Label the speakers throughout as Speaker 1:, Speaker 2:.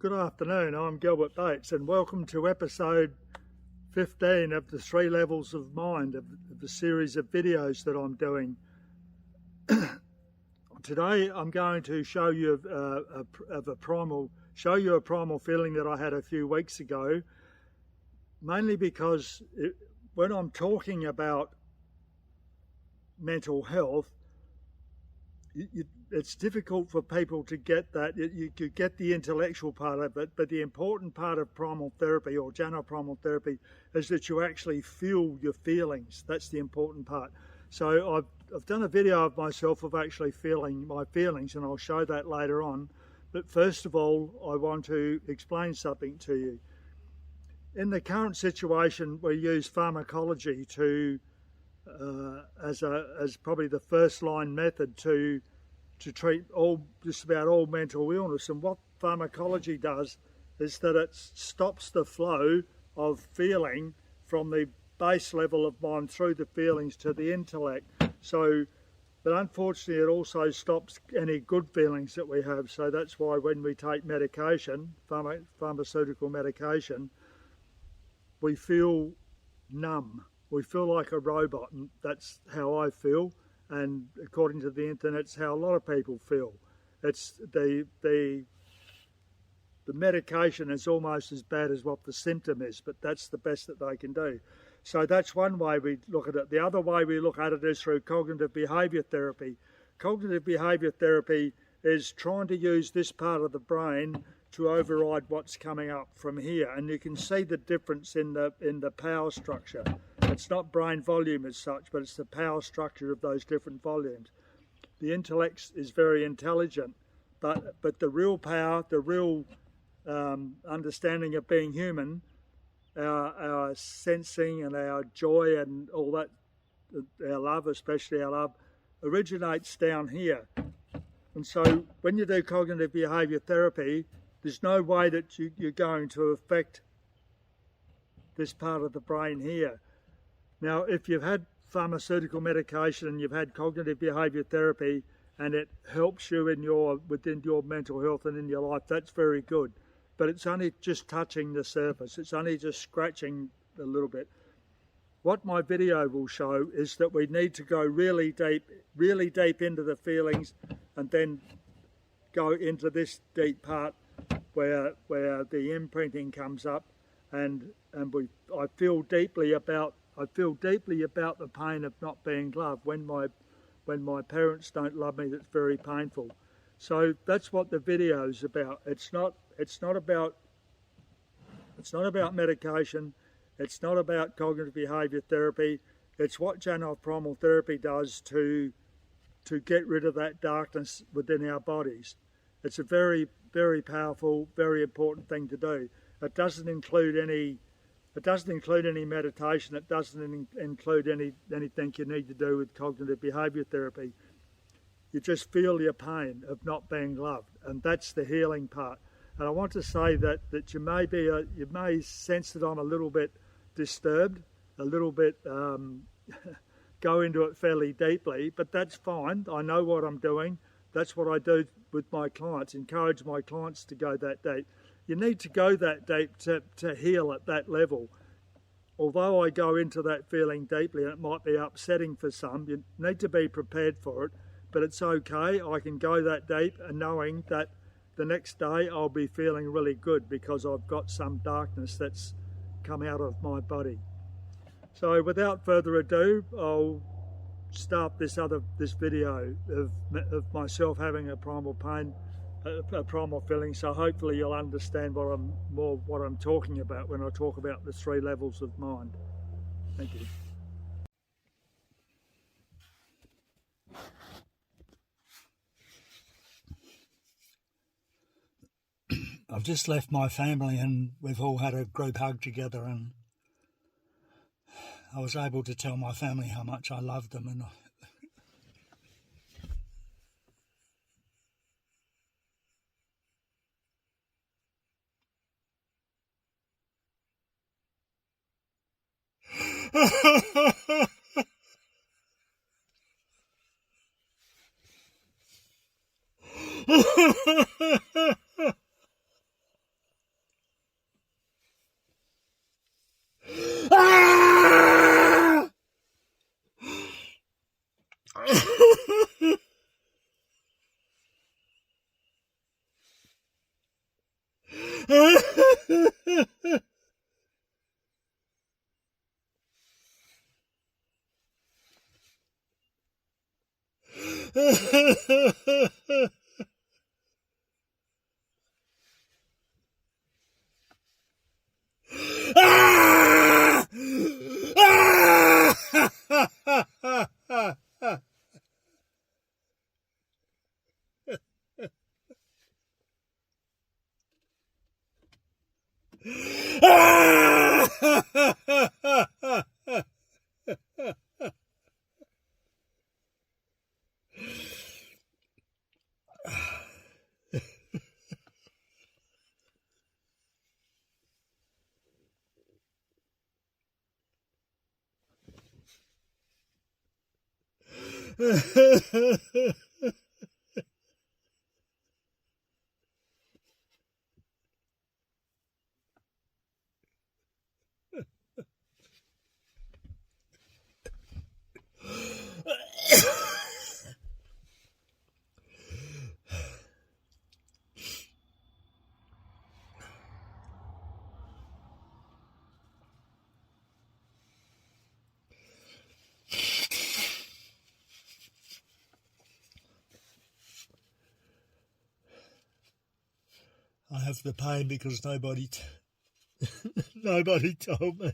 Speaker 1: Good afternoon, I'm Gilbert and welcome to episode 15 of the 3 levels of mind of the series of videos that I'm doing. Today I'm going to show you a primal feeling that I had a few weeks ago, mainly because when I'm talking about mental health, it's difficult for people to get that. You could get the intellectual part of it, but the important part of primal therapy or Janov Primal Therapy is that you actually feel your feelings. That's the important part. So I've done a video of myself of actually feeling my feelings, and I'll show that later on. But first of all, I want to explain something to you. In the current situation, we use pharmacology to as probably the first line method to treat just about all mental illness. And what pharmacology does is that it stops the flow of feeling from the base level of mind through the feelings to the intellect. So, but unfortunately it also stops any good feelings that we have. So that's why when we take medication, pharmaceutical medication, we feel numb. We feel like a robot, and that's how I feel, and according to the internet, it's how a lot of people feel. It's the medication is almost as bad as what the symptom is, but that's the best that they can do. So that's one way we look at it. The other way we look at it is through cognitive behaviour therapy. Cognitive behaviour therapy is trying to use this part of the brain to override what's coming up from here, and you can see the difference in the power structure. It's not brain volume as such, but it's the power structure of those different volumes. The intellect is very intelligent, but the real power, the real understanding of being human, our sensing and our joy and all that, our love, especially our love, originates down here. And so when you do cognitive behaviour therapy, there's no way that you're going to affect this part of the brain here. Now, if you've had pharmaceutical medication and you've had cognitive behaviour therapy and it helps you within your mental health and in your life, that's very good. But it's only just touching the surface. It's only just scratching a little bit. What my video will show is that we need to go really deep into the feelings and then go into this deep part where the imprinting comes up, and I feel deeply about the pain of not being loved. When my parents don't love me, that's very painful. So that's what the video is about. It's not about medication. It's not about cognitive behaviour therapy. It's what Janov Primal Therapy does to get rid of that darkness within our bodies. It's a very, very powerful, very important thing to do. It doesn't include any meditation. It doesn't include anything you need to do with cognitive behaviour therapy. You just feel your pain of not being loved, and that's the healing part. And I want to say that you may sense that I'm a little bit disturbed, a little bit go into it fairly deeply, but that's fine. I know what I'm doing. That's what I do with my clients, encourage my clients to go that deep. You need to go that deep to heal at that level. Although I go into that feeling deeply, and it might be upsetting for some, you need to be prepared for it, but it's okay. I can go that deep and knowing that the next day I'll be feeling really good because I've got some darkness that's come out of my body. So without further ado, I'll start this video of myself having a primal pain, a primal feeling. So hopefully you'll understand what I'm talking about when I talk about the 3 levels of mind. Thank you. I've just left my family and we've all had a group hug together, and I was able to tell my family how much I loved them, and
Speaker 2: I have the pain because nobody told me.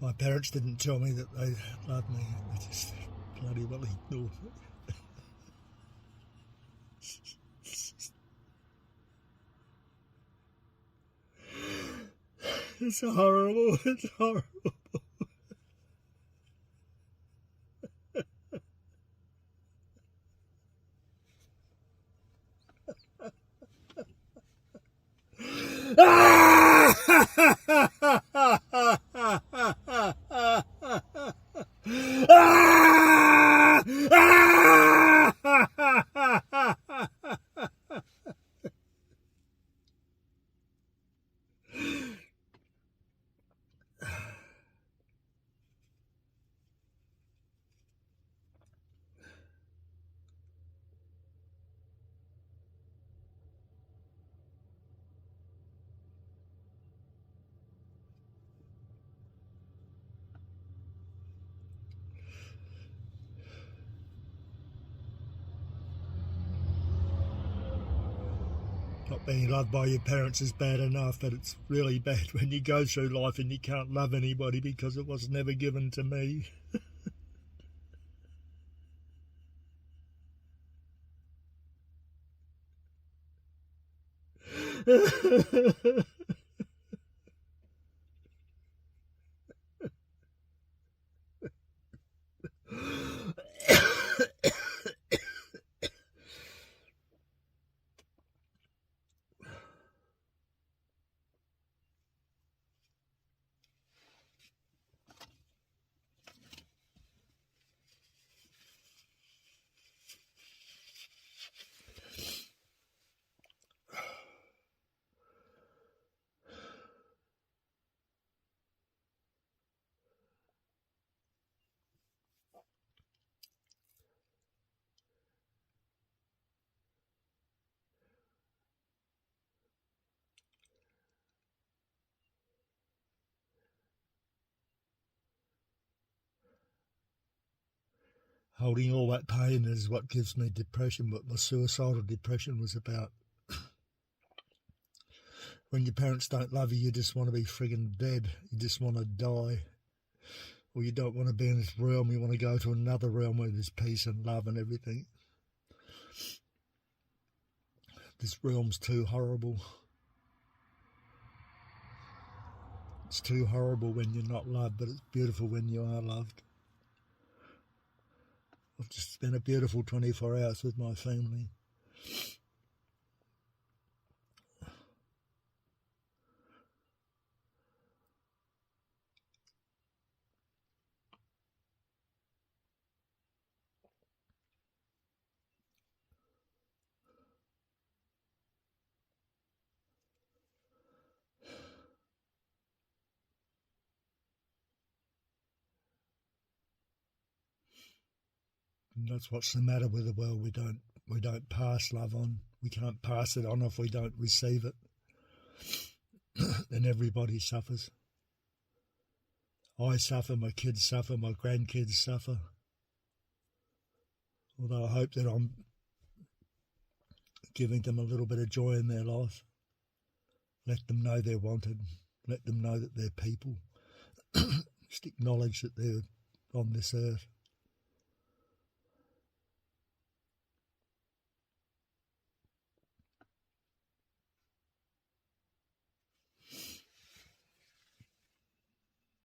Speaker 2: My parents didn't tell me that they loved me. They just bloody well ignored me. It's horrible. It's horrible. Not being loved by your parents is bad enough, but it's really bad when you go through life and you can't love anybody because it was never given to me. Holding all that pain is what gives me depression, what my suicidal depression was about. When your parents don't love you, you just want to be friggin' dead. You just want to die. or you don't want to be in this realm, you want to go to another realm where there's peace and love and everything. This realm's too horrible. It's too horrible when you're not loved, but it's beautiful when you are loved. I've just spent a beautiful 24 hours with my family. And that's what's the matter with the world. We don't pass love on. We can't pass it on if we don't receive it. Then everybody suffers. I suffer, my kids suffer, my grandkids suffer. Although I hope that I'm giving them a little bit of joy in their life. Let them know they're wanted. Let them know that they're people. Just acknowledge that they're on this earth.